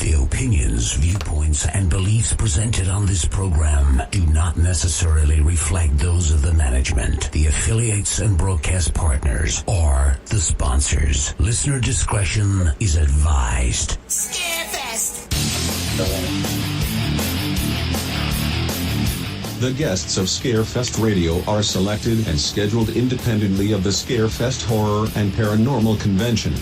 The opinions, viewpoints, and beliefs presented on this program do not necessarily reflect those of the management, the affiliates and broadcast partners, or the sponsors. Listener discretion is advised. Scarefest! The guests of Scarefest Radio are selected and scheduled independently of the Scarefest Horror and Paranormal Convention.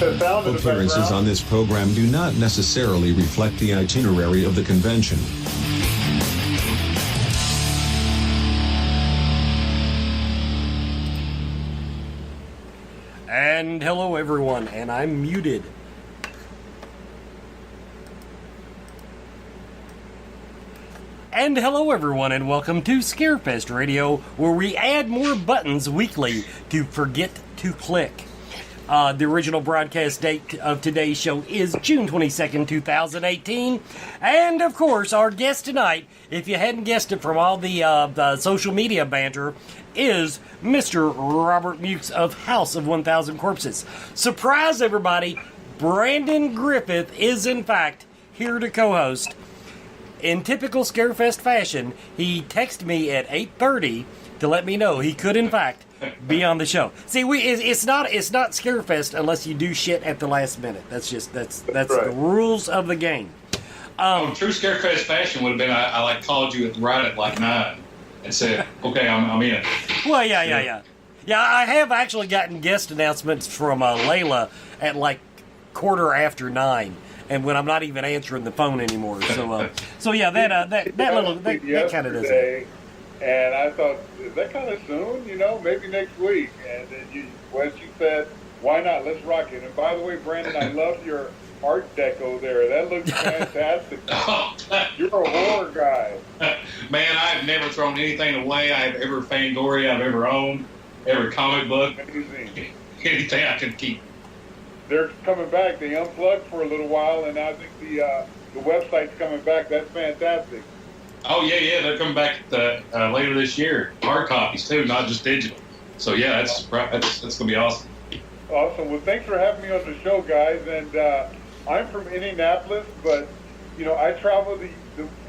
Appearances on this program do not necessarily reflect the itinerary of the convention. And hello everyone, and I'm muted. And hello everyone, and welcome to Scarefest Radio, where we add more buttons weekly to forget to click. The original broadcast date of today's show is June 22nd, 2018. And, of course, our guest tonight, if you hadn't guessed it from all the social media banter, is Mr. Robert Mukes of House of 1,000 Corpses. Surprise, everybody! Brandon Griffith is, in fact, here to co-host. In typical Scarefest fashion, he texted me at 8:30 to let me know he could, in fact, be on the show. See, it's not Scarefest unless you do shit at the last minute. That's right. The rules of the game. True Scarefest fashion would have been I called you right at like 9 and said, "Okay, I'm in." Well, yeah. I have actually gotten guest announcements from Layla at like 9:15, and when I'm not even answering the phone anymore. So yeah, that kind of does it. And I thought, is that kind of soon? Maybe next week. And then you said, why not? Let's rock it. And by the way, Brandon, I love your art deco there. That looks fantastic. You're a horror guy. Man, I've never thrown anything away. I have every Fangoria I've ever owned, every comic book, anything I can keep. They're coming back. They unplugged for a little while, and I think the website's coming back. That's fantastic. Oh, yeah, they're coming back later this year. Hard copies, too, not just digital. So, yeah, that's going to be awesome. Awesome. Well, thanks for having me on the show, guys. And I'm from Indianapolis, but, I traveled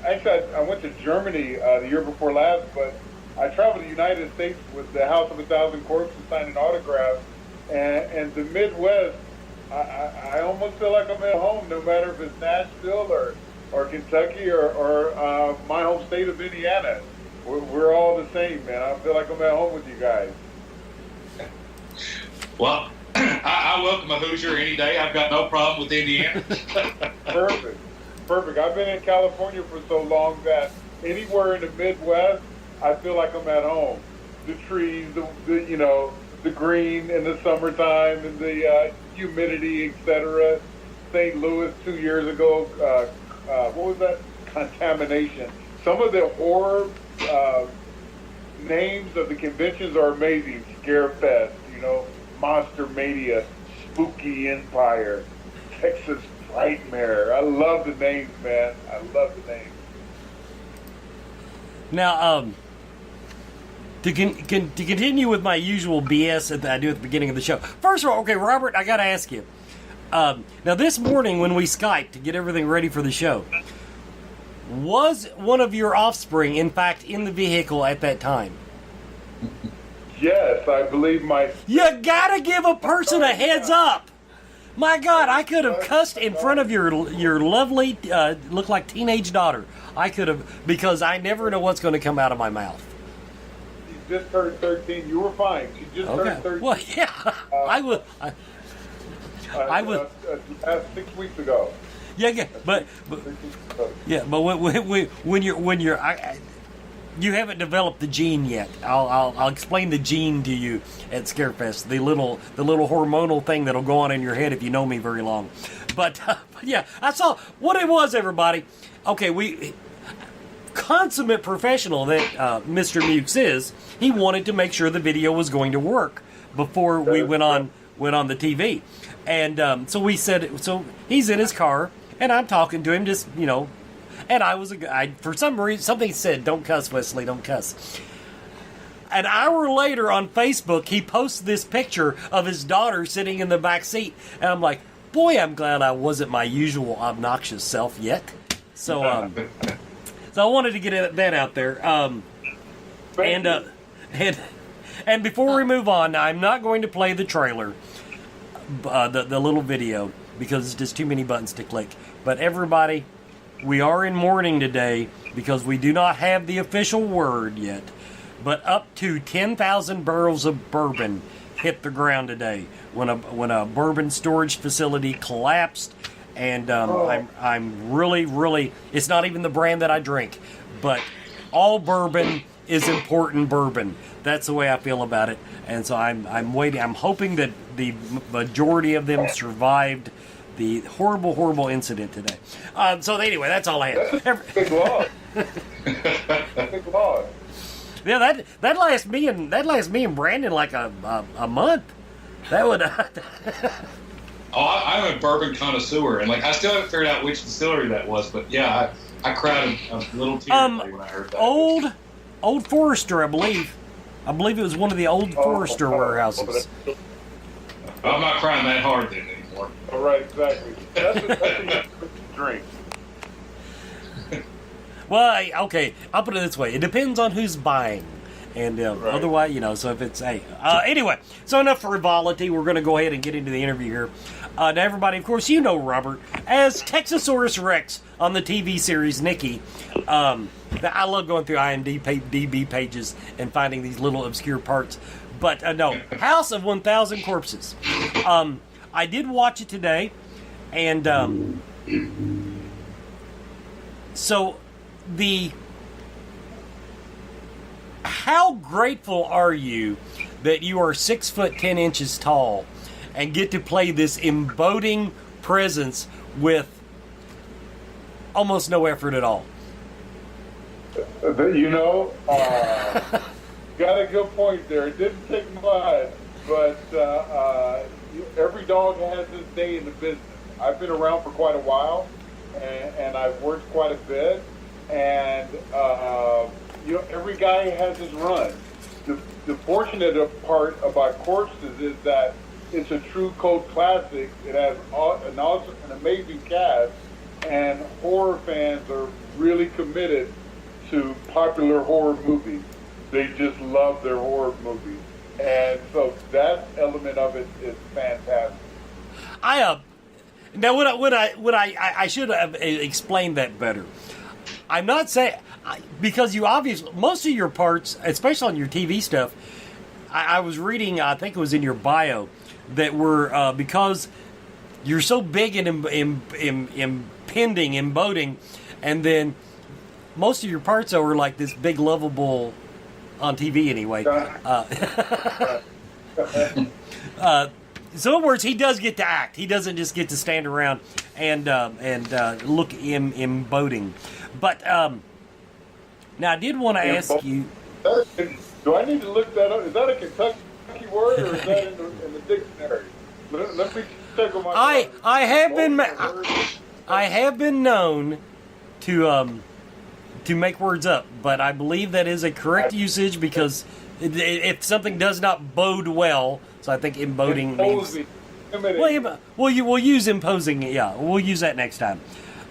actually, I went to Germany the year before last, but I traveled to the United States with the House of 1,000 Corpses signing autographs. And the Midwest, I almost feel like I'm at home, no matter if it's Nashville or Kentucky or my home state of Indiana. We're all the same, man. I feel like I'm at home with you guys. Well, I welcome a Hoosier any day. I've got no problem with Indiana. Perfect. I've been in California for so long that anywhere in the Midwest, I feel like I'm at home. The trees, the green in the summertime, and the humidity, etc. St. Louis 2 years ago, what was that? Contamination. Some of the horror names of the conventions are amazing. Scarefest, Monster Mania, Spooky Empire, Texas Frightmare. I love the names, man. I love the names. Now, to continue with my usual BS that I do at the beginning of the show. First of all, okay, Robert, I got to ask you. Now, this morning when we Skyped to get everything ready for the show, was one of your offspring, in fact, in the vehicle at that time? Yes, I believe You gotta give a person a heads up! My God, I could have cussed in front of your lovely, look like teenage daughter. I could have, because I never know what's going to come out of my mouth. She just turned 13. You were fine. She just turned 13. Well, yeah, I was 6 weeks ago. Yeah, but when you're you haven't developed the gene yet. I'll explain the gene to you at Scarefest. The little hormonal thing that'll go on in your head if you know me very long. But yeah, I saw what it was, everybody. Okay, we consummate professional that Mr. Mukes is. He wanted to make sure the video was going to work before we went on the TV. And so we said, so he's in his car, and I'm talking to him, just, and I for some reason, something said, don't cuss, Wesley, don't cuss. An hour later on Facebook, he posts this picture of his daughter sitting in the back seat. And I'm like, boy, I'm glad I wasn't my usual obnoxious self yet. So I wanted to get that out there. And before we move on, I'm not going to play the trailer, the little video, because it's just too many buttons to click. But everybody, we are in mourning today because we do not have the official word yet. But up to 10,000 barrels of bourbon hit the ground today when a bourbon storage facility collapsed. And I'm really, it's not even the brand that I drink, but all bourbon is important bourbon. That's the way I feel about it. And so I'm waiting. I'm hoping that the majority of them survived the horrible incident today. So anyway, that's all I have. Big loss. Big loss. Yeah, that lasts me and Brandon like a month. That would. I'm a bourbon connoisseur, and like I still haven't figured out which distillery that was, but yeah, I cried a little tear when I heard that. Old Forester, I believe. I believe it was one of the old Forester warehouses. I'm not crying that hard then anymore. All right, exactly. That's a drink. Well, okay, I'll put it this way. It depends on who's buying. And Right. otherwise, so if it's, anyway, so enough frivolity. We're going to go ahead and get into the interview here. Now, everybody, of course, you know Robert as Texasaurus Rex on the TV series Nikki. I love going through IMDb pages and finding these little obscure parts. But no, House of 1,000 Corpses. I did watch it today, and so how grateful are you that you are 6'10" tall and get to play this embodying presence with almost no effort at all? Got a good point there. It didn't take much, but every dog has his day in the business. I've been around for quite a while, and I've worked quite a bit, and every guy has his run. The fortunate part about Corpses is that it's a true cult classic. It has an amazing cast, and horror fans are really committed to popular horror movies. They just love their horror movies, and so that element of it is fantastic. Now I should have explained that better. I'm not saying, because you obviously, most of your parts, especially on your TV stuff, I was reading, I think it was in your bio, that were because you're so big and impending, embodying, and then most of your parts are like this big lovable on TV anyway. So in other words, he does get to act. He doesn't just get to stand around and look embodying. But now I did want to ask you. Do I need to look that up? Is that a Kentucky word or is that in the dictionary? Let me check on my. I have been known to make words up, but I believe that is a correct usage because if something does not bode well, so I think embodying means. We'll use imposing. Yeah, we'll use that next time.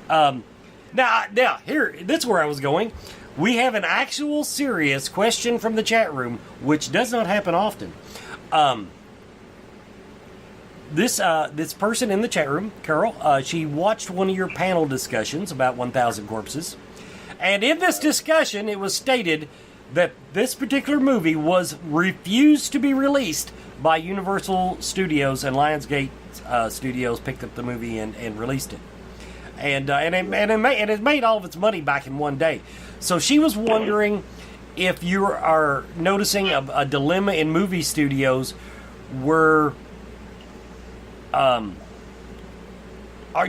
Now here, that's where I was going. We have an actual serious question from the chat room, which does not happen often. This person in the chat room, Carol, she watched one of your panel discussions about 1,000 Corpses. And in this discussion, it was stated that this particular movie was refused to be released by Universal Studios, and Lionsgate Studios picked up the movie and released it. And it made all of its money back in one day. So she was wondering if you are noticing a dilemma in movie studios where do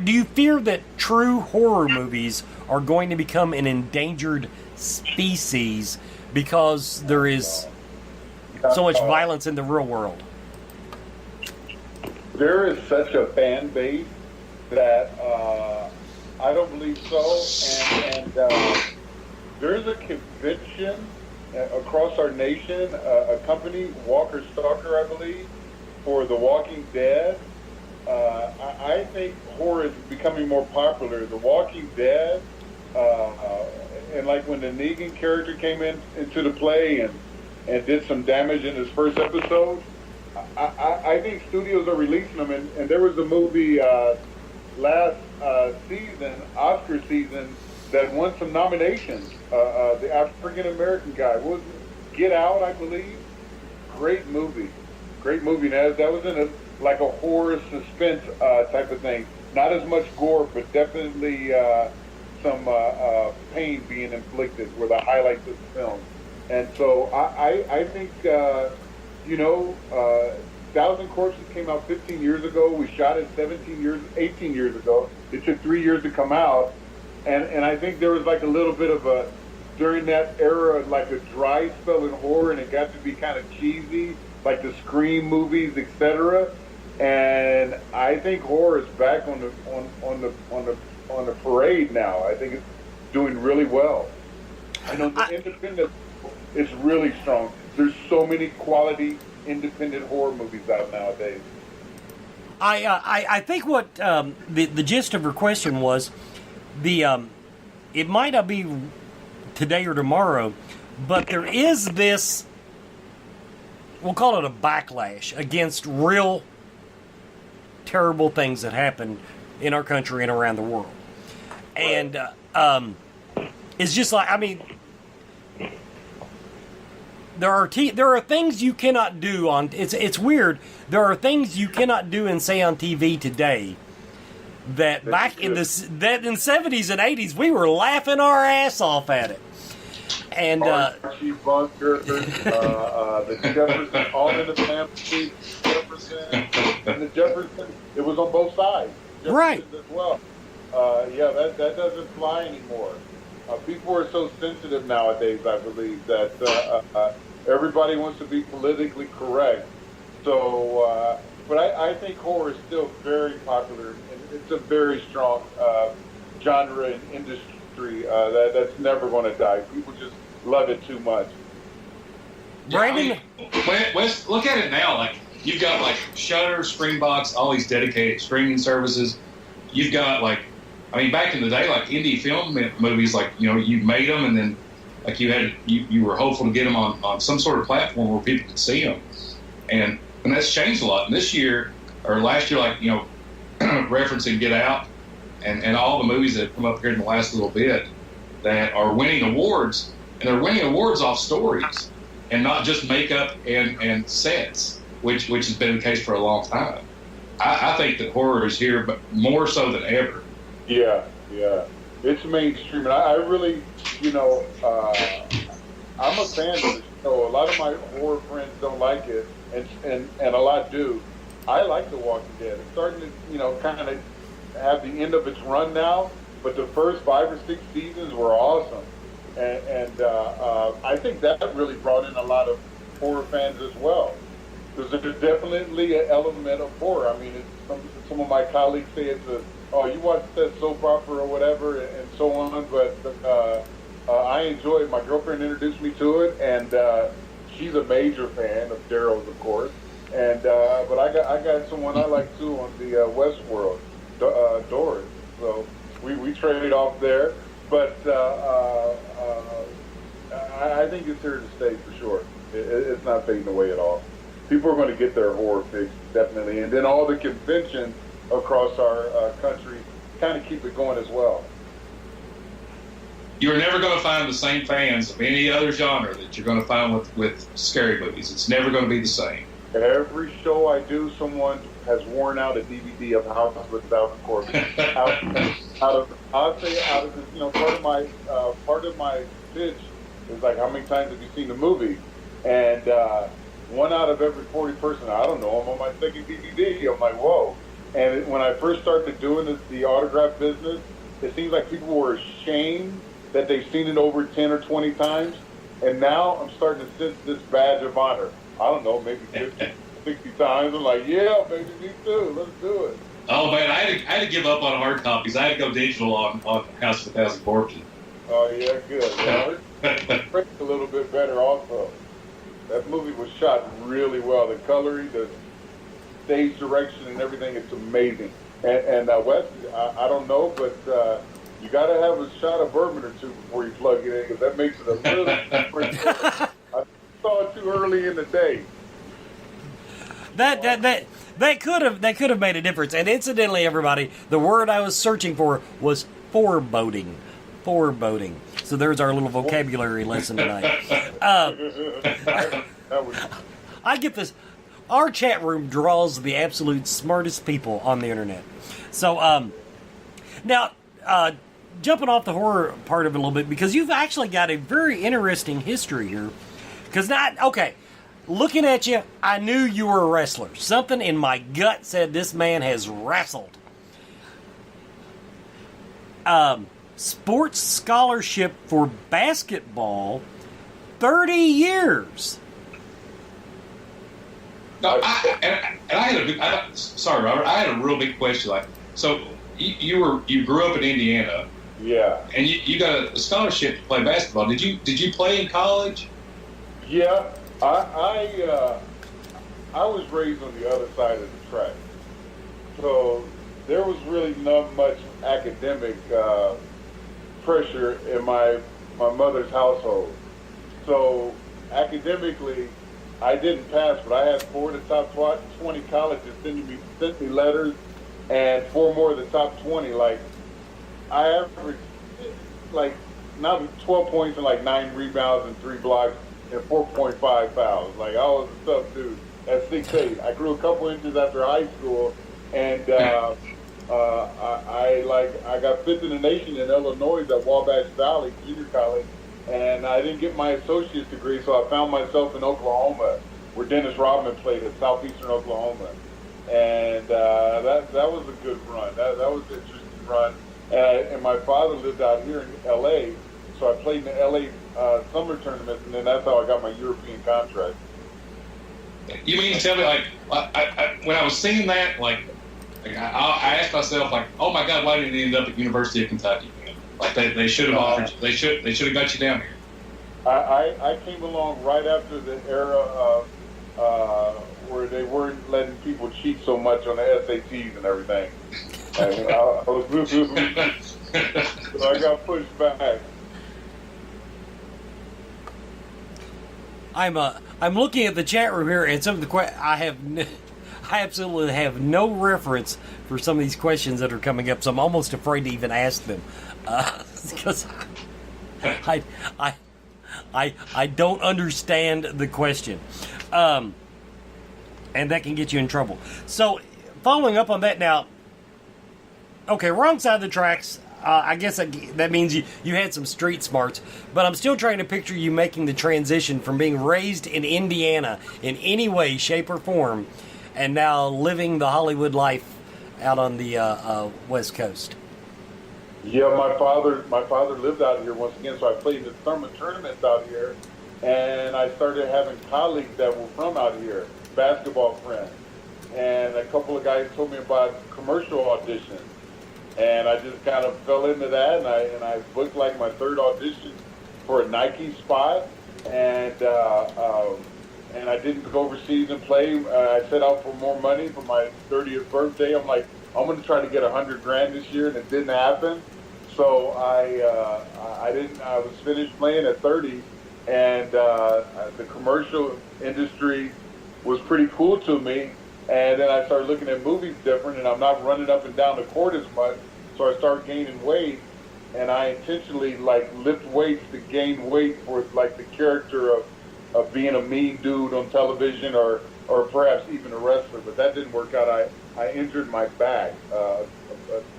you fear that true horror movies are going to become an endangered species because there is so much violence in the real world? There is such a fan base that I don't believe so, and there's a conviction across our nation, a company, Walker Stalker, I believe, for The Walking Dead. I think horror is becoming more popular. The Walking Dead, and like when the Negan character came into the play and did some damage in his first episode, I think studios are releasing them. And there was a movie last season, Oscar season, that won some nominations. The African American guy, what was it? Get Out, I believe. Great movie. That was in a horror suspense type of thing. Not as much gore, but definitely some pain being inflicted were the highlights of the film. And so I think, 1,000 Corpses came out 15 years ago. We shot it 18 years ago. It took 3 years to come out. And I think there was like a little bit of during that era, like a dry spell in horror, and it got to be kind of cheesy, like the Scream movies, etc. And I think horror is back on the parade now. I think it's doing really well. I know the independent is really strong. There's so many quality independent horror movies out nowadays. I think what the gist of her question was, it might not be today or tomorrow, but there is this, we'll call it a backlash against real terrible things that happen in our country and around the world. And it's just like, I mean, there are things you cannot do on, it's weird, there are things you cannot do and say on TV today that back in the 70s and 80s we were laughing our ass off at it. And Archie Bunker, the Jefferson, All in the Family, Jefferson, and the Jefferson. It was on both sides. Jefferson right as well. That doesn't fly anymore. People are so sensitive nowadays, I believe, that everybody wants to be politically correct. So, but I think horror is still very popular, and it's a very strong genre and industry that's never going to die. People just love it too much. Brandon, Wes, look at it now. Like, you've got like Shudder, Screambox, all these dedicated streaming services. You've got back in the day, like indie film movies, like, you made them, and then like you were hopeful to get them on some sort of platform where people could see them, and that's changed a lot. And this year or last year, like, referencing Get Out and all the movies that have come up here in the last little bit that are winning awards, and they're winning awards off stories and not just makeup and sets, which has been the case for a long time. I think that horror is here, but more so than ever. Yeah. It's mainstream, and I really, I'm a fan of the show. A lot of my horror friends don't like it, and a lot do. I like The Walking Dead. It's starting to, kind of have the end of its run now, but the first 5 or 6 seasons were awesome. And I think that really brought in a lot of horror fans as well. Because there's definitely an element of horror. I mean, some of my colleagues say it's you watch that soap opera or whatever, and so on. But I enjoy it. My girlfriend introduced me to it, and she's a major fan of Daryl's, of course. And but I got someone I like too on the Westworld, Doris. So we traded off there. But I think it's here to stay for sure. It's not fading away at all. People are going to get their horror fix, definitely. And then all the conventions across our country kind of keep it going as well. You're never going to find the same fans of any other genre that you're going to find with scary movies. It's never going to be the same. Every show I do, someone has worn out a DVD of House with 1,000 Corpses. I'll say out of this, part of my pitch is like, how many times have you seen the movie? And 1 out of every 40 person, I don't know, I'm on my second DVD. I'm like, whoa. And when I first started doing the autograph business, it seems like people were ashamed that they've seen it over 10 or 20 times. And now I'm starting to sense this badge of honor. I don't know, maybe 50, 60 times. I'm like, yeah, baby, me too. Let's do it. Oh, man, I had to give up on hard copies. I had to go digital on House of 1,000 Corpses. Oh, yeah, good. Yeah, a little bit better also. That movie was shot really well. The coloring, the stage direction, and everything, it's amazing. And Wes, I don't know, but you got to have a shot of bourbon or two before you plug it in, because that makes it a little different. I saw it too early in the day. That could have made a difference. And incidentally, everybody, the word I was searching for was foreboding. Foreboding. So there's our little vocabulary lesson tonight. I get this. Our chat room draws the absolute smartest people on the internet. So now, jumping off the horror part of it a little bit, because you've actually got a very interesting history here. Because looking at you, I knew you were a wrestler. Something in my gut said this man has wrestled. Sports scholarship for basketball, 30 years. No, sorry, Robert. I had a real big question. Like, so you grew up in Indiana. Yeah. And you got a scholarship to play basketball. Did you play in college? Yeah. I was raised on the other side of the track, so there was really not much academic pressure in my mother's household. So academically, I didn't pass, but I had 4 of the top 20 colleges sent me letters, and 4 more of the top 20. Like, I averaged like not 12 points and like 9 rebounds and 3 blocks and 4.5 fouls. Like, I was a tough dude at 6'8". I grew a couple inches after high school, and I got 5th in the nation in Illinois at Wabash Valley Junior College, and I didn't get my associate's degree, so I found myself in Oklahoma, where Dennis Rodman played at Southeastern Oklahoma, and that was a good run. That was an interesting run, and my father lived out here in L.A., so I played in the L.A. Summer tournaments, and then that's how I got my European contract. You mean to tell me, like, when I was seeing that, I asked myself, like, oh my God, why didn't he end up at University of Kentucky? Like, they should have offered you, they should have got you down here. I came along right after the era of where they weren't letting people cheat so much on the SATs and everything. So I got pushed back. I'm looking at the chat room here, and some of the I absolutely have no reference for some of these questions that are coming up, so I'm almost afraid to even ask them, because I don't understand the question, and that can get you in trouble. So, following up on that now, okay, wrong side of the tracks. I guess that means you had some street smarts, but I'm still trying to picture you making the transition from being raised in Indiana in any way, shape, or form, and now living the Hollywood life out on the West Coast. Yeah, my father lived out here once again, so I played in the summer tournaments out here, and I started having colleagues that were from out here, basketball friends, and a couple of guys told me about commercial auditions. And I just kind of fell into that, and I booked like my 3rd audition for a Nike spot, and I didn't go overseas and play. I set out for more money for my 30th birthday. I'm like, I'm going to try to get $100,000 this year, and it didn't happen. So I didn't. I was finished playing at 30, and the commercial industry was pretty cool to me. And then I started looking at movies different, and I'm not running up and down the court as much. So I started gaining weight, and I intentionally lift weights to gain weight for the character of being a mean dude on television, or perhaps even a wrestler. But that didn't work out. I injured my back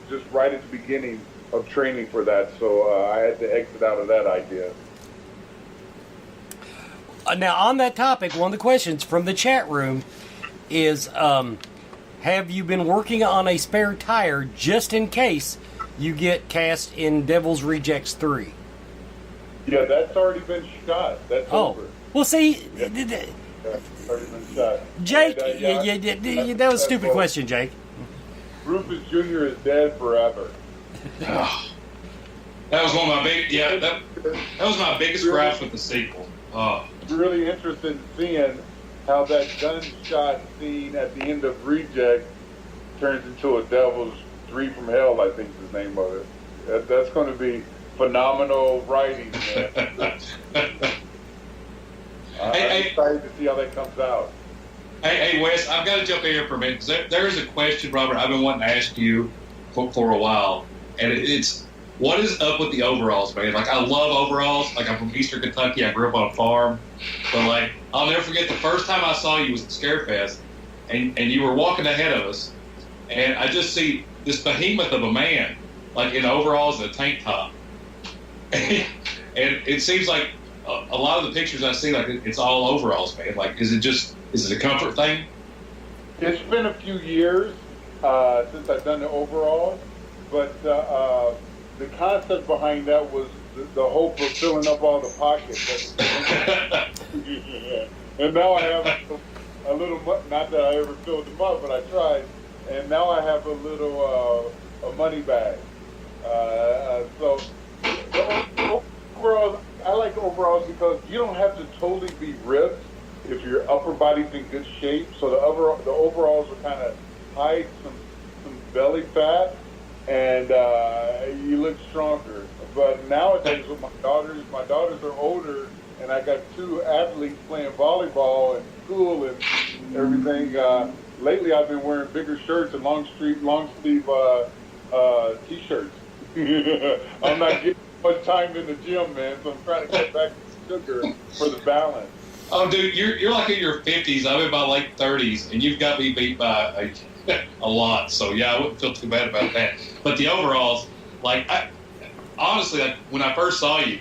just right at the beginning of training for that, so I had to exit out of that idea. Now, on that topic, one of the questions from the chat room is, have you been working on a spare tire just in case you get cast in Devil's Rejects 3? Yeah, that's already been shot. That's over. Well, see, already been shot. Jake, And, that was a stupid question, Jake. Rufus Jr. is dead forever. That was one of my that was my biggest gripe with the sequel. Really interested in seeing how that gunshot scene at the end of Reject turns into a Devil's 3 from Hell, I think is the name of it. That's going to be phenomenal writing, man. I'm excited to see how that comes out. Hey, Wes, I've got to jump in here for a minute, because there is a question, Robert, I've been wanting to ask you for a while, and it's, what is up with the overalls, man? Like, I love overalls. Like, I'm from Eastern Kentucky. I grew up on a farm. But, like, I'll never forget the first time I saw you was at Scarefest, and you were walking ahead of us, and I just see this behemoth of a man, like, in overalls and a tank top. And it seems like a lot of the pictures I see, like, it's all overalls, man. Like, is it a comfort thing? It's been a few years since I've done the overalls, but the concept behind that was the hope of filling up all the pockets. And now I have a little, not that I ever filled them up, but I tried, and now I have a little a money bag. So the overalls, I like overalls because you don't have to totally be ripped if your upper body's in good shape. So the overalls will kind of hide some belly fat, and you look stronger. But nowadays with my daughters are older, and I got 2 athletes playing volleyball in school and everything. Lately I've been wearing bigger shirts and long sleeve t-shirts. I'm not getting much time in the gym, man, so I'm trying to get back to sugar for the balance. Oh, dude, you're like in your 50s. I'm in my late 30s, and you've got me beat by a lot. So, yeah, I wouldn't feel too bad about that. But the overalls, like, honestly, like, when I first saw you,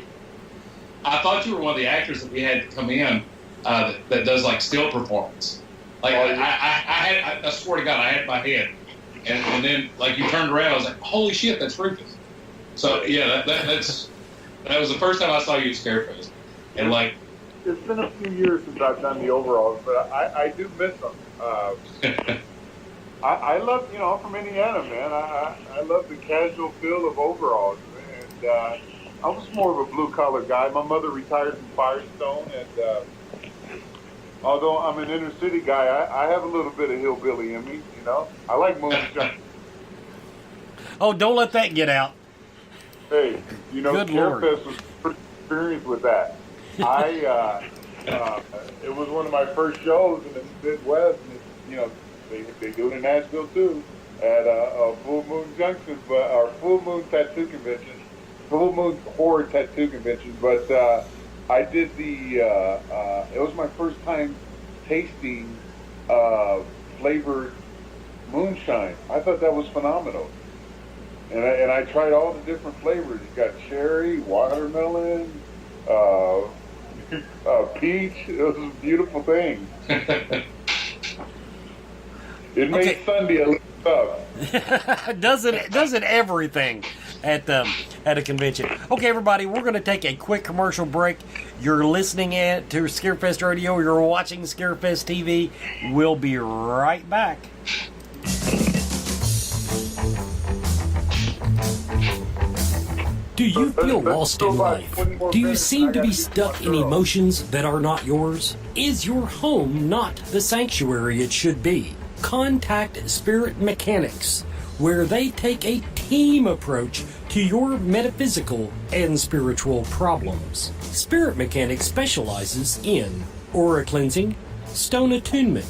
I thought you were one of the actors that we had to come in that does, like, still performance. Like, I swear to God, I had my head. And then, like, you turned around, I was like, holy shit, that's Rufus. So, yeah, that was the first time I saw you at Scarefest. And, like, it's been a few years since I've done the overalls, but I do miss them. I love, I'm from Indiana, man. I love the casual feel of overalls. And I was more of a blue-collar guy. My mother retired from Firestone, and although I'm an inner-city guy, I have a little bit of hillbilly in me, I like moonshine. Oh, don't let that get out. Hey, Good Lord. Scarefest was pretty experienced with that. It was one of my first shows in the Midwest, and they do it in Nashville too, at Full Moon Junction, or Full Moon Tattoo Convention, Full Moon Horror Tattoo Convention. But I did it was my first time tasting flavored moonshine. I thought that was phenomenal. And I tried all the different flavors. You got cherry, watermelon, peach. It was a beautiful thing. It made Sunday a little tough. doesn't everything at a convention. Okay, everybody, we're going to take a quick commercial break. You're listening to Scarefest Radio. You're watching Scarefest TV. We'll be right back. Do you feel lost in life? Do you seem to be stuck in emotions that are not yours? Is your home not the sanctuary it should be? Contact Spirit Mechanics, where they take a team approach to your metaphysical and spiritual problems. Spirit Mechanics specializes in aura cleansing, stone attunement,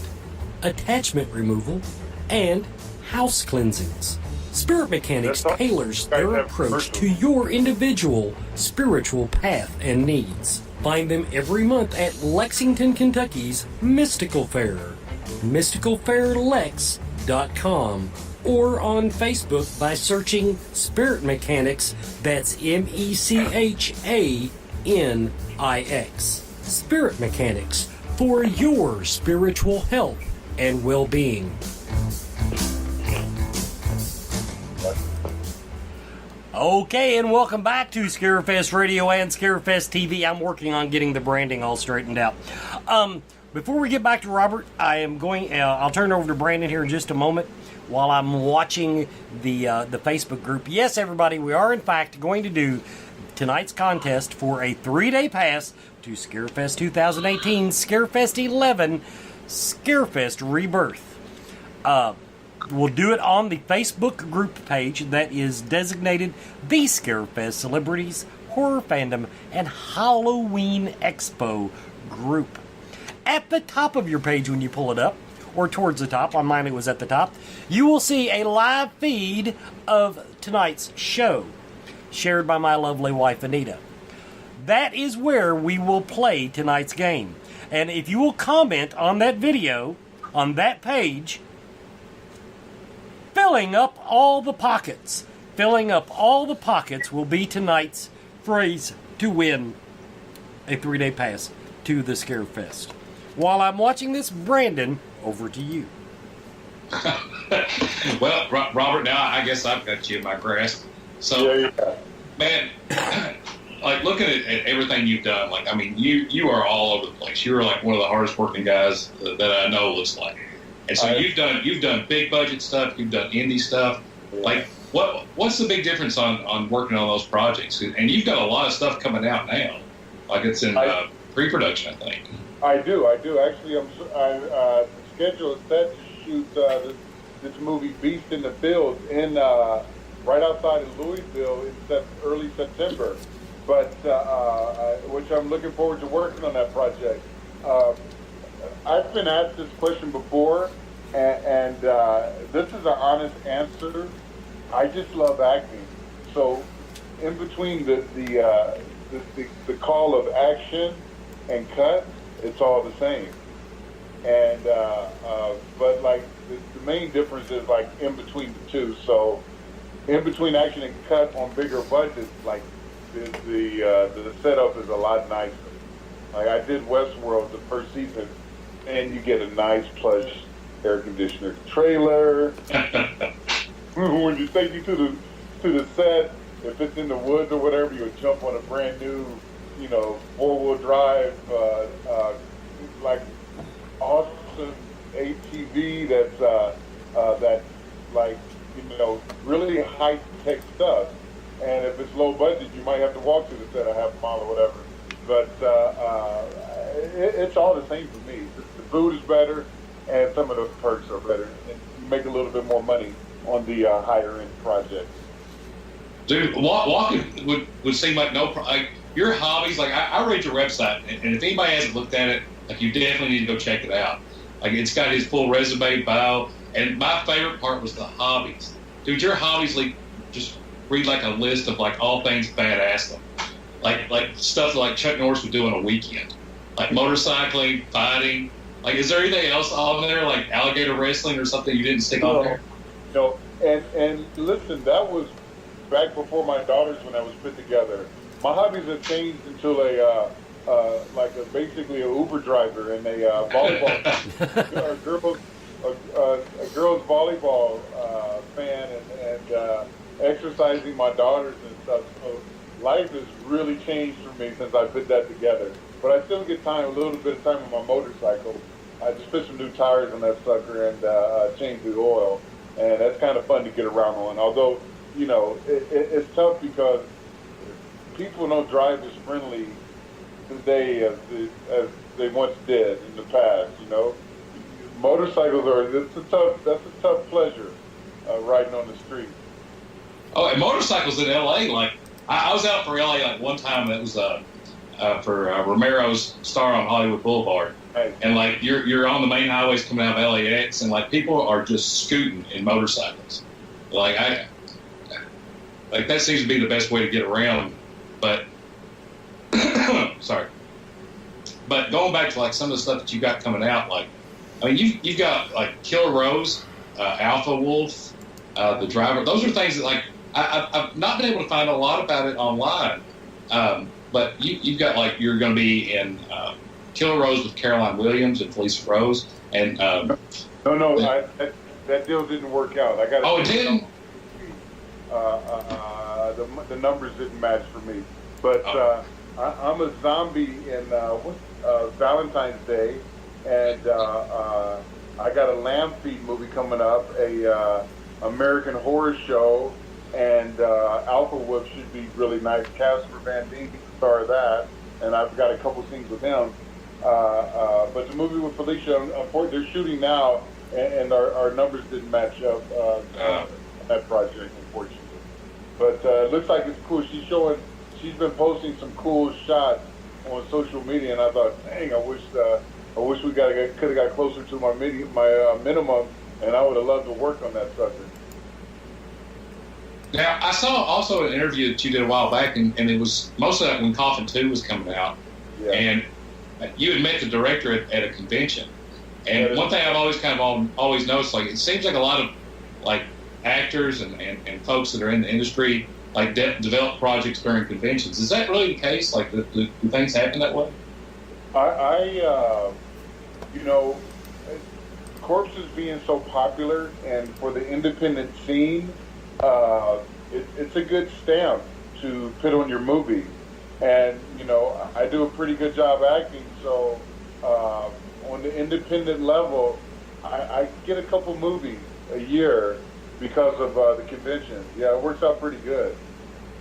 attachment removal, and house cleansings. Spirit Mechanics tailors their approach to your individual spiritual path and needs. Find them every month at Lexington, Kentucky's Mystical Fair, mysticalfairlex.com, or on Facebook by searching Spirit Mechanics, that's MECHANIX. Spirit Mechanics, for your spiritual health and well-being. Okay, and welcome back to Scarefest Radio and Scarefest TV. I'm working on getting the branding all straightened out. Before we get back to Robert, I am going. I'll turn it over to Brandon here in just a moment while I'm watching the Facebook group. Yes, everybody, we are in fact going to do tonight's contest for a 3-day pass to Scarefest 2018, Scarefest 11, Scarefest Rebirth. We'll do it on the Facebook group page that is designated The Scarefest Celebrities, Horror Fandom, and Halloween Expo Group. At the top of your page when you pull it up, or towards the top, on mine it was at the top, you will see a live feed of tonight's show, shared by my lovely wife Anita. That is where we will play tonight's game. And if you will comment on that video, on that page, filling up all the pockets will be tonight's phrase to win a 3-day pass to the Scarefest. While I'm watching this, Brandon, over to you. Well, Robert, now I guess I've got you in my grasp. So, Yeah. man, like looking at everything you've done, like, I mean, you are all over the place. You are like one of the hardest working guys that I know, looks like. And so you've done big budget stuff, you've done indie stuff. Like, what's the big difference on working on those projects? And you've got a lot of stuff coming out now. Like it's in pre-production, I think. I do. Actually, the schedule is set to shoot this movie Beast in the Fields in right outside of Louisville in early September. But which I'm looking forward to working on that project. I've been asked this question before, and this is an honest answer. I just love acting. So, in between the call of action and cut, it's all the same. And but like the main difference is like in between the two. So, in between action and cut on bigger budgets, like the setup is a lot nicer. Like I did Westworld the first season, and you get a nice plush air conditioner trailer. When you take you to the set, if it's in the woods or whatever, you'll jump on a brand new, 4-wheel drive, like awesome ATV that's like really high tech stuff. And if it's low budget, you might have to walk to the set a half mile or whatever. But it's all the same for me. The food is better, and some of the perks are better, and you make a little bit more money on the higher end projects. Dude, walking would seem like like your hobbies. Like I read your website, and if anybody hasn't looked at it, like you definitely need to go check it out. Like it's got his full resume, bio, and my favorite part was the hobbies. Dude, your hobbies just read like a list of like all things badass. Like stuff like Chuck Norris would do on a weekend, like motorcycling, fighting. Like, is there anything else on there, like alligator wrestling or something you didn't stick on there? No, and listen, that was back before my daughters when I was put together. My hobbies have changed into basically a Uber driver and a volleyball, a girls volleyball fan, and exercising my daughters and stuff. So life has really changed for me since I put that together. But I still get a little bit of time on my motorcycle. I just put some new tires on that sucker and change the oil. And that's kind of fun to get around on. Although, it's tough because people don't drive as friendly today as they once did in the past, Motorcycles that's a tough pleasure, riding on the street. Oh, and motorcycles in L.A., like, I was out for L.A. like one time that was for Romero's Star on Hollywood Boulevard. Right. And like you're on the main highways coming out of LAX, and like people are just scooting in motorcycles. Like that seems to be the best way to get around. But sorry. But going back to like some of the stuff that you got coming out, like I mean you've got like Killer Rose, Alpha Wolf, The Driver. Those are things that like I've not been able to find a lot about it online. But you've got like you're going to be in Killer Rose with Caroline Williams and Felicia Rose, and no, that deal didn't work out. I got it didn't. The numbers didn't match for me, but I'm a zombie in Valentine's Day, and I got a Lamb Feed movie coming up, a American Horror Show, and Alpha Wolf should be really nice. Casper Van Dien, star of that, and I've got a couple scenes with him. But the movie with Felicia, unfortunately, they're shooting now, and our numbers didn't match up on that project, unfortunately. But it looks like it's cool. She's been posting some cool shots on social media, and I thought, dang, I wish we could have got closer to my minimum, and I would have loved to work on that subject. Now, I saw also an interview that you did a while back, and it was most of that when Coffin 2 was coming out, and you had met the director at a convention. And one thing I've always noticed, like, it seems like a lot of like actors and folks that are in the industry like develop projects during conventions. Is that really the case? Like, do things happen that way? Corpses being so popular, and for the independent scene, it's a good stamp to put on your movie. And, I do a pretty good job acting, so on the independent level, I get a couple movies a year because of the convention. Yeah, it works out pretty good.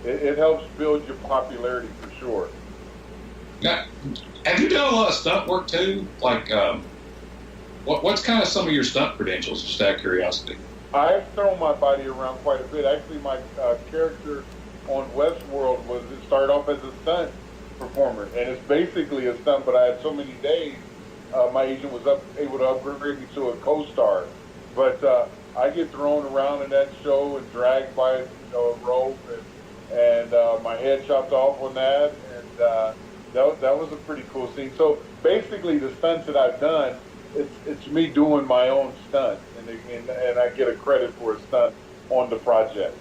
It helps build your popularity for sure. Now, have you done a lot of stunt work too? Like, what's kind of some of your stunt credentials, just out of curiosity? I've thrown my body around quite a bit. Actually, my character on Westworld started off as a stunt performer, and it's basically a stunt, but I had so many days, my agent was able to upgrade me to a co-star. But I get thrown around in that show and dragged by a rope, and my head chopped off on that, and that was a pretty cool scene. So basically, the stunts that I've done, it's me doing my own stunt, and I get a credit for a stunt on the project.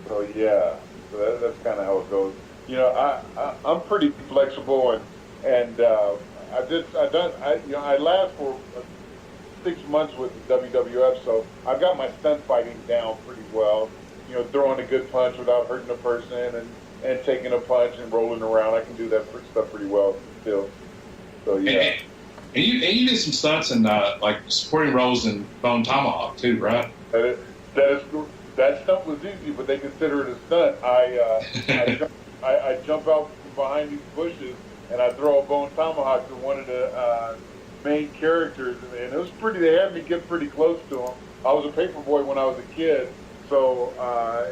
So yeah, so that's kind of how it goes. I'm pretty flexible, and I last for 6 months with the WWF, so I've got my stunt fighting down pretty well. Throwing a good punch without hurting a person, and taking a punch and rolling around. I can do that stuff pretty well still. So yeah. And you did some stunts and like supporting roles in Bone Tomahawk too, right? That stunt was easy, but they consider it a stunt. I jump out from behind these bushes and I throw a Bone Tomahawk to one of the main characters, and it was pretty. They had me get pretty close to him. I was a paperboy when I was a kid, so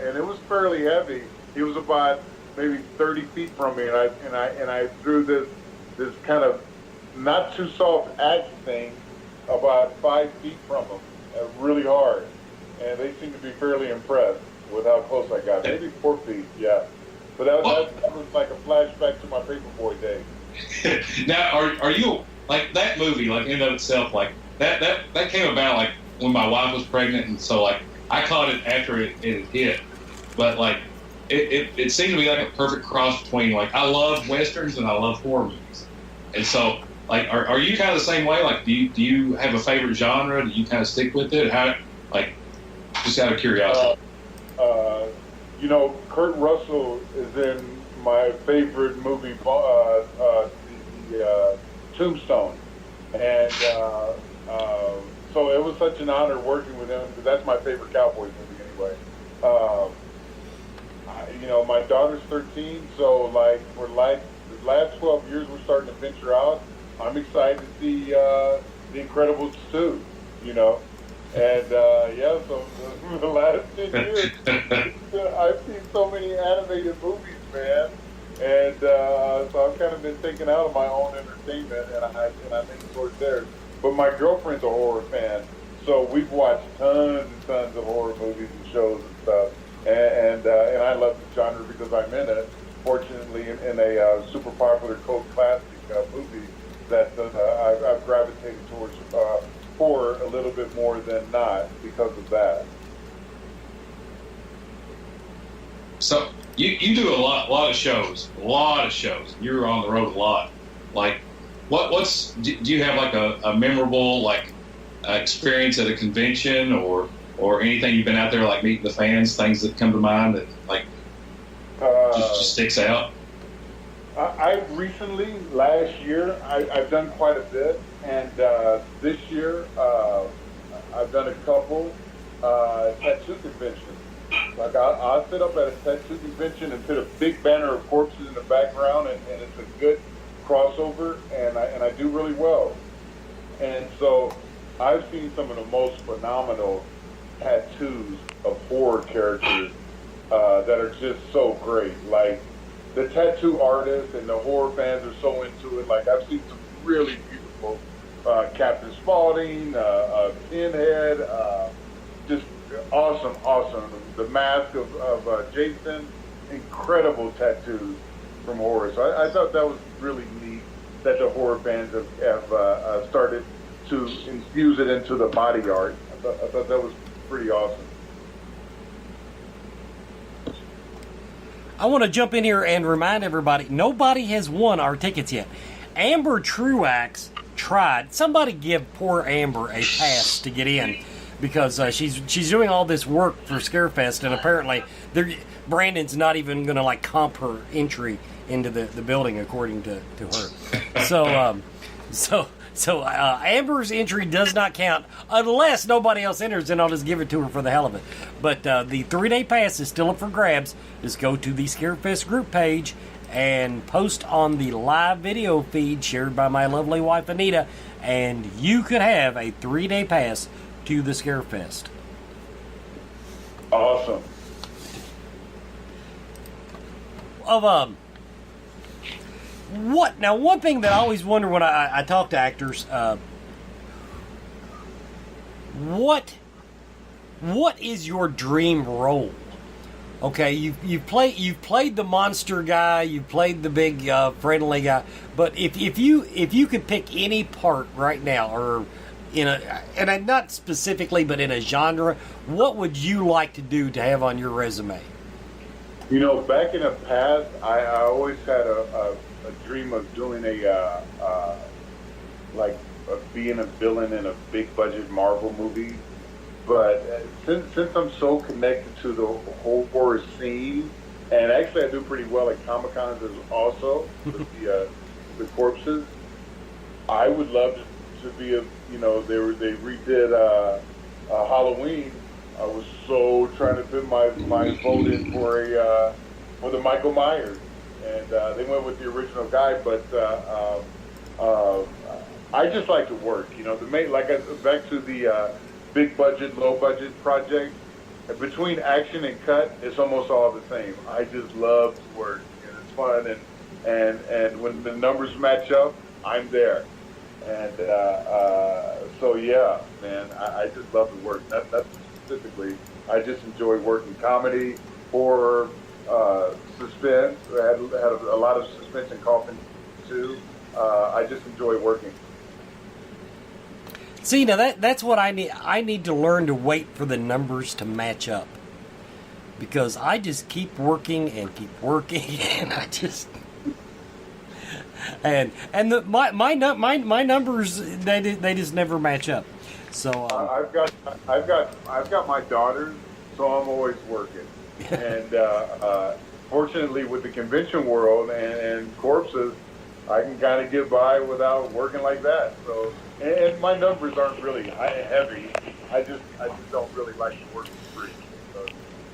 and it was fairly heavy. He was about maybe 30 feet from me, and I threw this kind of not too soft axe thing about 5 feet from him, really hard. And they seemed to be fairly impressed with how close I got. Maybe 4 feet, yeah. But that was like a flashback to my paperboy days. Now, are you like that movie? Like in and of itself, like that came about like when my wife was pregnant, and so like I caught it after it hit. But like it seemed to be like a perfect cross between like I love westerns and I love horror movies, and so. Like, are you kind of the same way? Like, do you have a favorite genre? Do you kind of stick with it? How, like, just out of curiosity. Kurt Russell is in my favorite movie, Tombstone, and so it was such an honor working with him because that's my favorite Cowboys movie anyway. My daughter's 13, so like for like the last 12 years we're starting to venture out. I'm excited to see The Incredibles 2, and so the last 10 years, I've seen so many animated movies, man, and so I've kind of been taken out of my own entertainment, and I think towards theirs. But my girlfriend's a horror fan, so we've watched tons and tons of horror movies and shows and stuff, and I love the genre because I'm in it, fortunately, in a super popular cult classic movie. That I've gravitated towards horror a little bit more than not because of that. So you do a lot of shows. You're on the road a lot. Like, do you have like a memorable like experience at a convention or anything you've been out there like meeting the fans? Things that come to mind that like just sticks out. I recently, last year, I've done quite a bit, and this year I've done a couple tattoo conventions. Like I'll sit up at a tattoo convention and put a big banner of corpses in the background, and it's a good crossover, and I do really well. And so I've seen some of the most phenomenal tattoos of horror characters that are just so great. Like the tattoo artists and the horror fans are so into it. Like I've seen some really beautiful Captain Spaulding, Pinhead, just awesome. The mask of Jason, incredible tattoos from horror. So I thought that was really neat that the horror fans have started to infuse it into the body art. I thought that was pretty awesome. I want to jump in here and remind everybody, nobody has won our tickets yet. Amber Truax tried. Somebody give poor Amber a pass to get in, because she's doing all this work for Scarefest, and apparently Brandon's not even going to like comp her entry into the building according to her. So Amber's entry does not count unless nobody else enters, and I'll just give it to her for the hell of it. But the 3-day pass is still up for grabs. Just go to the Scarefest group page and post on the live video feed shared by my lovely wife Anita, and you could have a 3-day pass to the Scarefest. Awesome. One thing that I always wonder when I talk to actors, what is your dream role? Okay, you've played the monster guy, you've played the big friendly guy, but if you could pick any part right now, or and not specifically, but in a genre, what would you like to do to have on your resume? You know, back in the past, I always had a dream of doing being a villain in a big budget Marvel movie. But since I'm so connected to the whole horror scene, and actually I do pretty well at Comic-Cons also with the corpses, I would love to be they redid Halloween. I was so trying to put my vote in for the Michael Myers, and they went with the original guy. But I just like to work. Back to the big budget, low budget project. Between action and cut, it's almost all the same. I just love to work, and it's fun. And when the numbers match up, I'm there. And so yeah, man, I just love to work. That's specifically. I just enjoy working comedy, horror, suspense. I had a lot of suspense and Coffin too. I just enjoy working. See, now that's what I need. I need to learn to wait for the numbers to match up, because I just keep working and keep working, and I just my numbers they just never match up. So I've got my daughters, so I'm always working, and fortunately with the convention world and corpses, I can kind of get by without working like that. So. And my numbers aren't really heavy. I just don't really like to work for free.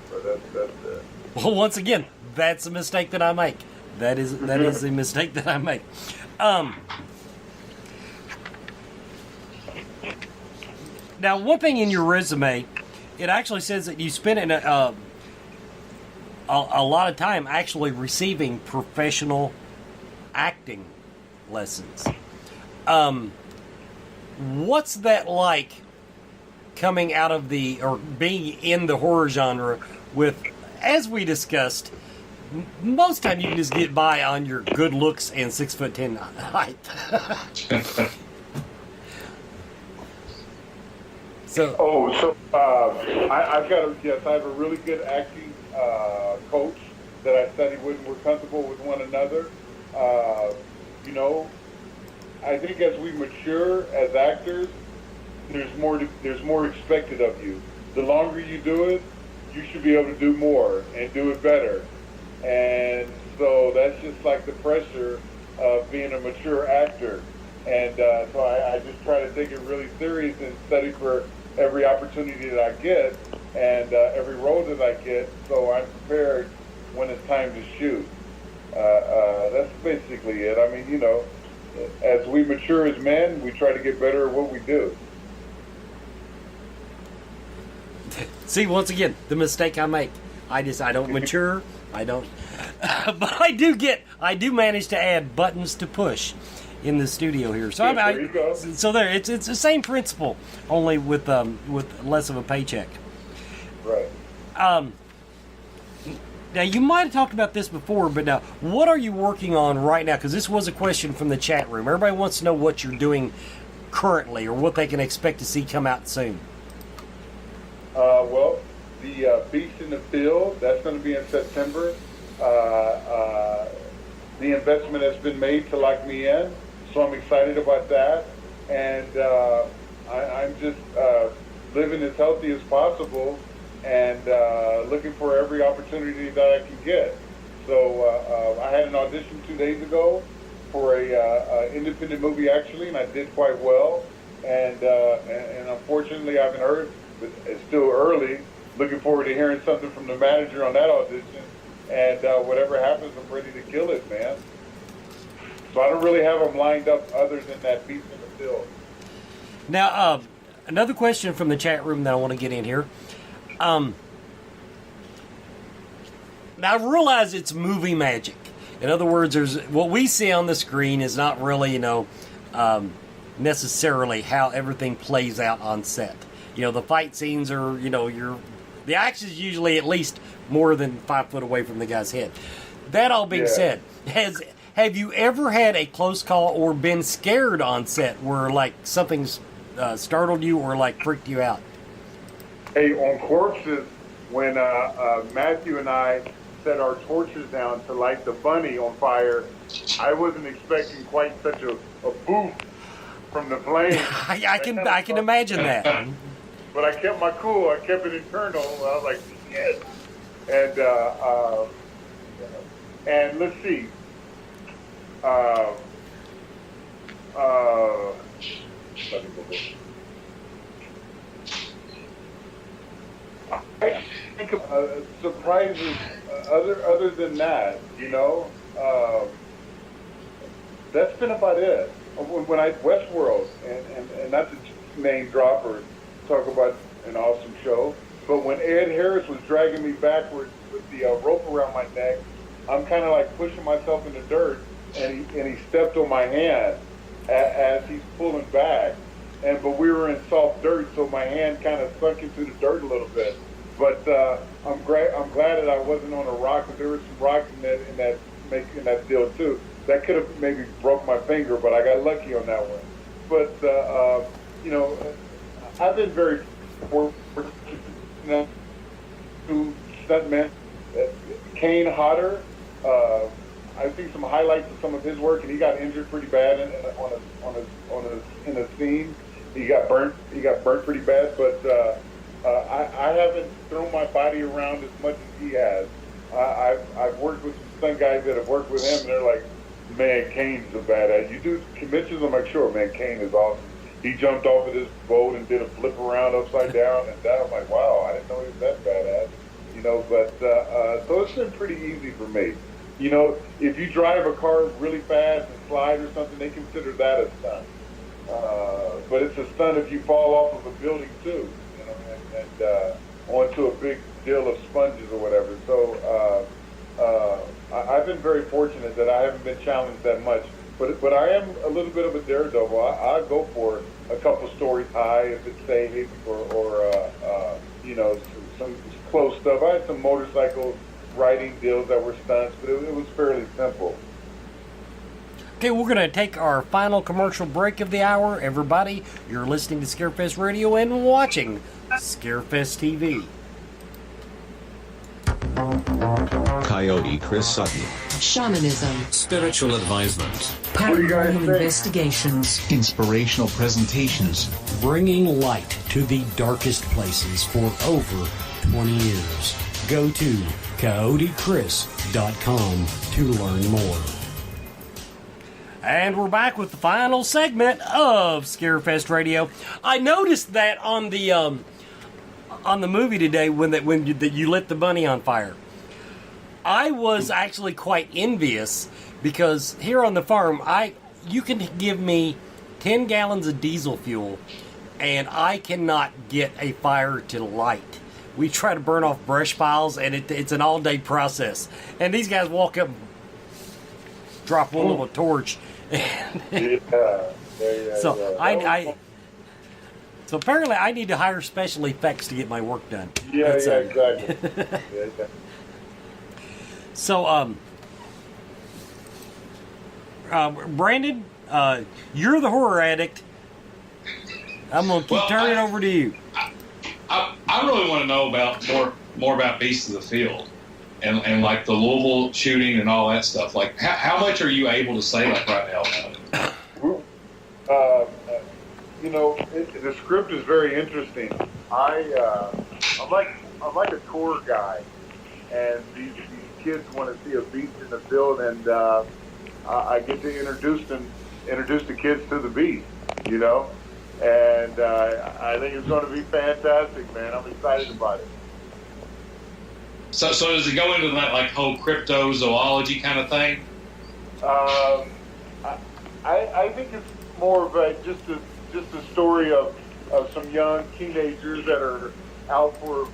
So that's it. Well, once again, that's a mistake that I make. That is a mistake that I make. Now, one thing in your resume, it actually says that you spent a lot of time actually receiving professional acting lessons. What's that like, coming out of or being in the horror genre with, as we discussed, most time you can just get by on your good looks and 6'10" height. I have a really good acting coach that I studied with, and we're comfortable with one another. I think as we mature as actors, there's more expected of you. The longer you do it, you should be able to do more and do it better. And So that's just like the pressure of being a mature actor. And so I just try to take it really serious and study for every opportunity that I get and every role that I get, so I'm prepared when it's time to shoot. That's basically it. I mean, as we mature as men, we try to get better at what we do. See, once again, the mistake I make. I don't mature. I don't. But I do manage to add buttons to push in the studio here. So there you go. So there, it's the same principle, only with less of a paycheck. Right. Now, you might have talked about this before, but now, what are you working on right now? Because this was a question from the chat room. Everybody wants to know what you're doing currently or what they can expect to see come out soon. Well, the Beast in the Field, that's going to be in September. The investment has been made to lock me in, so I'm excited about that. And I'm just living as healthy as possible and looking for every opportunity that I can get. So I had an audition 2 days ago for a independent movie, actually, and I did quite well. And unfortunately, I haven't heard, but it's still early. Looking forward to hearing something from the manager on that audition. And whatever happens, I'm ready to kill it, man. So I don't really have them lined up other than that Beast in the Field. Now, another question from the chat room that I want to get in here. Now, I realize it's movie magic. In other words, what we see on the screen is not really, necessarily how everything plays out on set. The fight scenes are, the action is usually at least more than 5 foot away from the guy's head. That all being said, have you ever had a close call or been scared on set where like something's startled you or like freaked you out? Hey, on Corpses, when Matthew and I set our torches down to light the bunny on fire, I wasn't expecting quite such a boof from the flame. I can imagine that. But I kept my cool. I kept it internal. I was like, yes. And let's see. Let me go back. I think surprises other than that, that's been about it. When I Westworld, and not to name drop or talk about an awesome show, but when Ed Harris was dragging me backwards with the rope around my neck, I'm kind of like pushing myself in the dirt, and he stepped on my hand as he's pulling back. But we were in soft dirt, so my hand kind of sunk into the dirt a little bit. But I'm glad that I wasn't on a rock, but there were some rocks in that deal too. That could have maybe broke my finger, but I got lucky on that one. But I've been very fortunate to stuntman Kane Hodder. I've seen some highlights of some of his work, and he got injured pretty bad in a scene. He got burnt pretty bad, but I haven't thrown my body around as much as he has. I've worked with some stunt guys that have worked with him, and they're like, man, Kane's a badass. You do conventions? I'm like, sure, man, Kane is awesome. He jumped off of this boat and did a flip around upside down, and that, I'm like, wow, I didn't know he was that badass. But so it's been pretty easy for me. If you drive a car really fast and slide or something, they consider that a stunt. But it's a stunt if you fall off of a building too, and onto a big deal of sponges or whatever. So I've been very fortunate that I haven't been challenged that much. But I am a little bit of a daredevil. I'll go for a couple stories high if it's safe, or some close stuff. I had some motorcycle riding deals that were stunts, but it was fairly simple. Okay, we're going to take our final commercial break of the hour. Everybody, you're listening to Scarefest Radio and watching Scarefest TV. Coyote Chris Sutton. Shamanism. Spiritual advisement. Paranormal investigations. Inspirational presentations. Bringing light to the darkest places for over 20 years. Go to CoyoteChris.com to learn more. And we're back with the final segment of Scarefest Radio. I noticed that on the movie today when you lit the bunny on fire. I was actually quite envious because here on the farm, you can give me 10 gallons of diesel fuel and I cannot get a fire to light. We try to burn off brush piles and it's an all-day process. And these guys walk up and drop one little torch. So apparently I need to hire special effects to get my work done. Exactly. So, Brandon, you're the horror addict. I'm going to keep turning it over to you. I really want to know about more about Beasts of the Field and like the Louisville shooting and all that stuff. Like, how much are you able to say like right now about it? The script is very interesting. I'm like a tour guide, and these kids want to see a beast in the field, and I get to introduce the kids to the beast, and I think it's going to be fantastic, man. I'm excited about it. So does it go into that like whole cryptozoology kind of thing? I think it's more of just a story of some young teenagers that are out for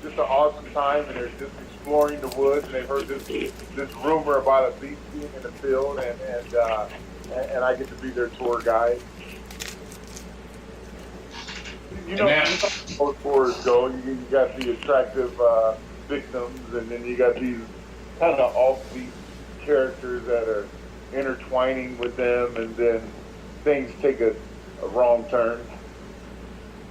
just an awesome time, and they're just exploring the woods, and they've heard this rumor about a beast being in the field, and I get to be their tour guide. Most tours go. You got the attractive victims, and then you got these kind of offbeat characters that are intertwining with them, and then things take a wrong turn.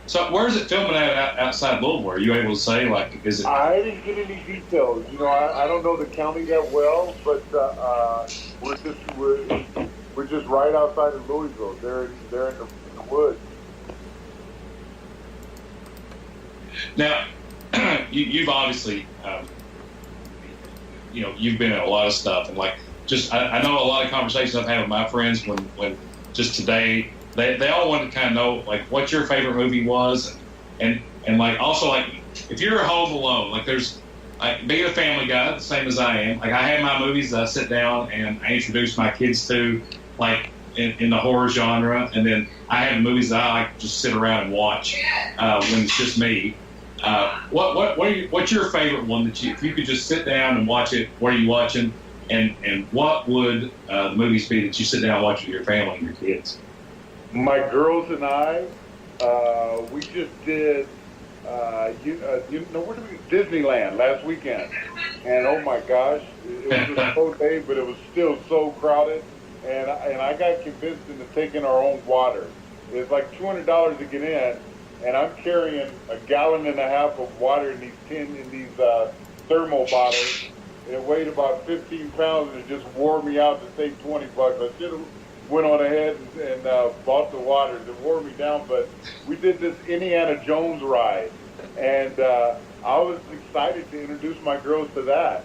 So where is it filming at outside Louisville? Are you able to say, like, is it? I didn't get any details. I don't know the county that well, but we're just right outside of Louisville. They're in the woods. Now, you've obviously, you've been in a lot of stuff, and like, I know a lot of conversations I've had with my friends when just today. They all want to kind of know, like, what your favorite movie was, and like, also, like, if you're home alone, like, there's, like, being a family guy, the same as I am, like, I have my movies that I sit down and I introduce my kids to, like, in the horror genre, and then I have movies that I like to just sit around and watch when it's just me. What's your favorite one that if you could just sit down and watch it, what are you watching, and what would the movies be that you sit down and watch with your family and your kids? My girls and I, we just did, where did we? Disneyland last weekend, and oh my gosh, it was a slow day, but it was still so crowded, and I got convinced into taking our own water. It's like $200 to get in, and I'm carrying a gallon and a half of water in these thermal bottles. It weighed about 15 pounds, and it just wore me out to save $20. I should have went on ahead and bought the water. It wore me down, but we did this Indiana Jones ride, and I was excited to introduce my girls to the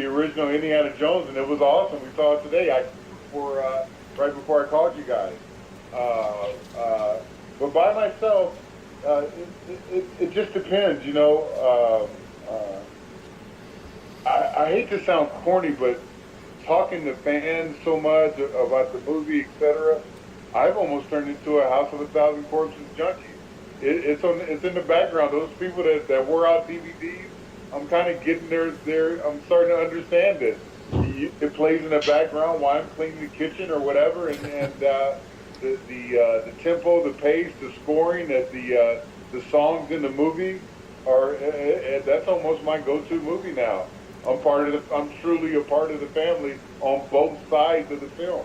original Indiana Jones, and it was awesome. We saw it today, right before I called you guys. But by myself, it just depends, I hate to sound corny, but talking to fans so much about the movie, etc., I've almost turned into a House of 1,000 Corpses junkie. It's in the background. Those people that wore out DVDs, I'm kind of getting there. I'm starting to understand it. It plays in the background while I'm cleaning the kitchen or whatever, and the tempo, the pace, the scoring, the songs in the movie that's almost my go-to movie now. I'm truly a part of the family on both sides of the film.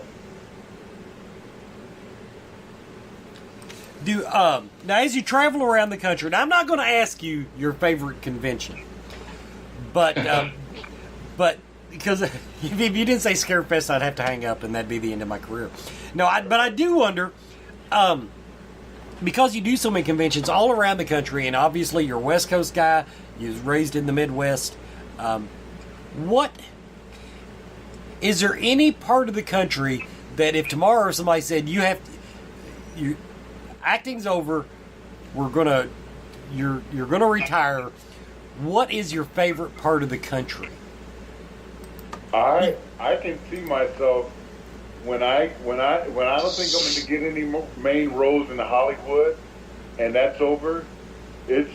Now, as you travel around the country, now I'm not going to ask you your favorite convention, but because if you didn't say Scarefest, I'd have to hang up, and that'd be the end of my career. No, but I do wonder. because you do so many conventions all around the country, and obviously you're a West Coast guy, you was raised in the Midwest. What is there any part of the country that if tomorrow somebody said acting's over, you're gonna retire, what is your favorite part of the country? I can see myself when I don't think I'm going to get any main roles in Hollywood, and that's over. It's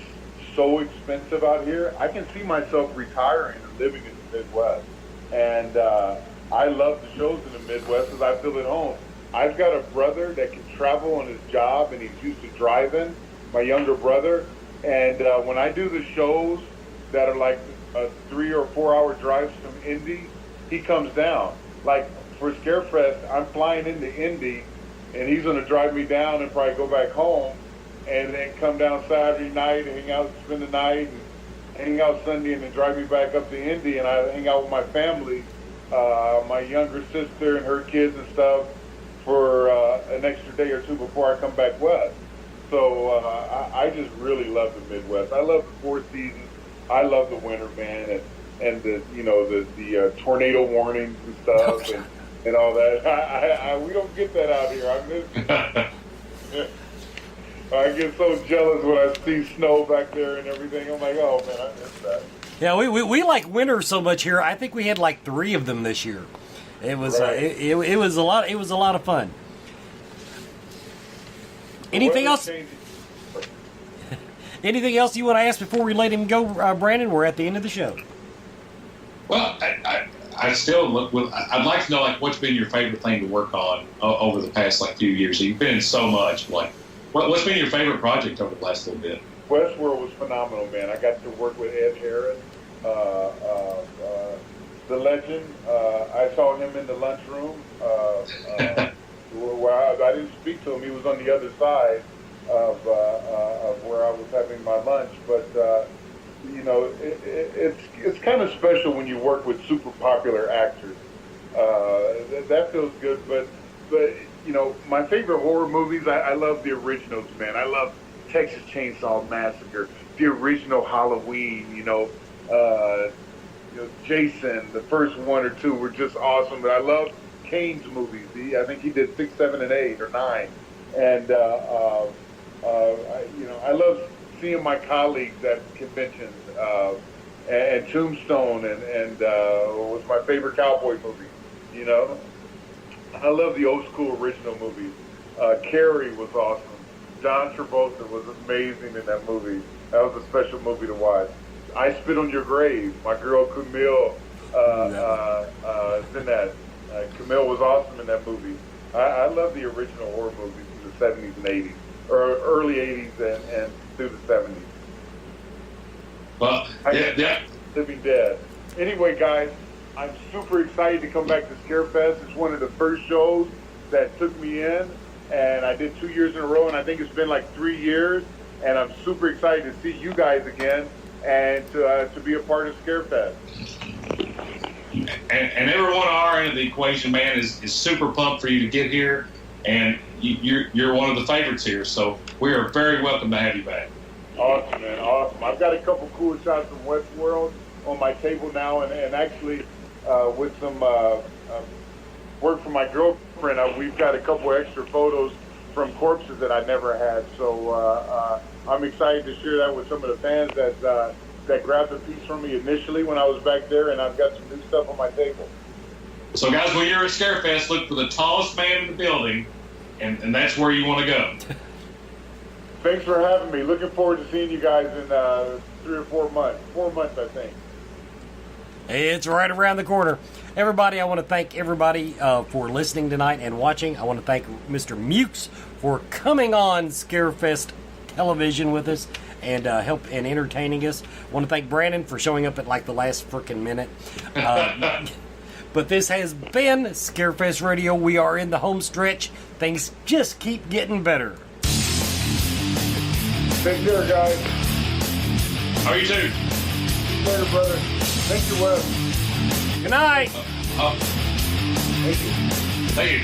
so expensive out here. I can see myself retiring and living in the Midwest, and I love the shows in the Midwest because I feel at home. I've got a brother that can travel on his job, and he's used to driving. My younger brother, and when I do the shows that are like 3 or 4 hour drives from Indy, he comes down. Like for Scarefest, I'm flying into Indy, and he's going to drive me down and probably go back home, and then come down Saturday night, hang out, spend the night, and hang out Sunday, and then drive me back up to Indy, and I hang out with my family, my younger sister and her kids and stuff, for an extra day or two before I come back west. So I just really love the Midwest. I love the 4 seasons. I love the winter, man, and the the tornado warnings and stuff and all that. We don't get that out here. I miss it. I get so jealous when I see snow back there and everything. I'm like, oh man, I miss that. Yeah, we like winter so much here. I think we had like 3 of them this year. It was Right. it was a lot. It was a lot of fun. Anything else? Anything else you want to ask before we let him go, Brandon? We're at the end of the show. Well, I still look. I'd like to know like what's been your favorite thing to work on over the past like few years. You've been in so much. Like, what's been your favorite project over the last little bit? Westworld was phenomenal, man. I got to work with Ed Harris, the legend. I saw him in the lunchroom where I didn't speak to him. He was on the other side of where I was having my lunch. But it's kind of special when you work with super popular actors. That feels good. But my favorite horror movies, I love the originals, man. I love Texas Chainsaw Massacre, the original Halloween. Jason, the first 1 or 2 were just awesome. But I love Kane's movies. I think he did 6, 7, and 8 or 9. And I love seeing my colleagues at conventions. And Tombstone and was my favorite cowboy movie. I love the old school original movies. Carrie was awesome. John Travolta was amazing in that movie. That was a special movie to watch. I Spit on Your Grave. My girl Camille is in that. Camille was awesome in that movie. I love the original horror movies from the 70s and 80s, or early 80s and through the 70s. Well, yeah. Living Dead. Anyway, guys, I'm super excited to come back to Scarefest. It's one of the first shows that took me in, and I did 2 years in a row, and I think it's been like 3 years, and I'm super excited to see you guys again and to be a part of Scarefest. And everyone on our end of the equation, man, is super pumped for you to get here, and you're one of the favorites here, so we are very welcome to have you back. Awesome, man, awesome. I've got a couple cool shots from Westworld on my table now, and actually with some work from my girlfriend, we've got a couple extra photos from corpses that I never had, so I'm excited to share that with some of the fans that grabbed a piece from me initially when I was back there, and I've got some new stuff on my table. So, guys, when you're at Scarefest, look for the tallest man in the building, and that's where you want to go. Thanks for having me. Looking forward to seeing you guys in 3 or 4 months. 4 months, I think. It's right around the corner. Everybody, I want to thank everybody for listening tonight and watching. I want to thank Mr. Mukes for coming on Scarefest Television with us and help and entertaining us. I want to thank Brandon for showing up at like the last freaking minute. But this has been Scarefest Radio. We are in the home stretch. Things just keep getting better. Take care, guys. How are you too? Later, brother. Thank you, Wes. Good night. Thank you.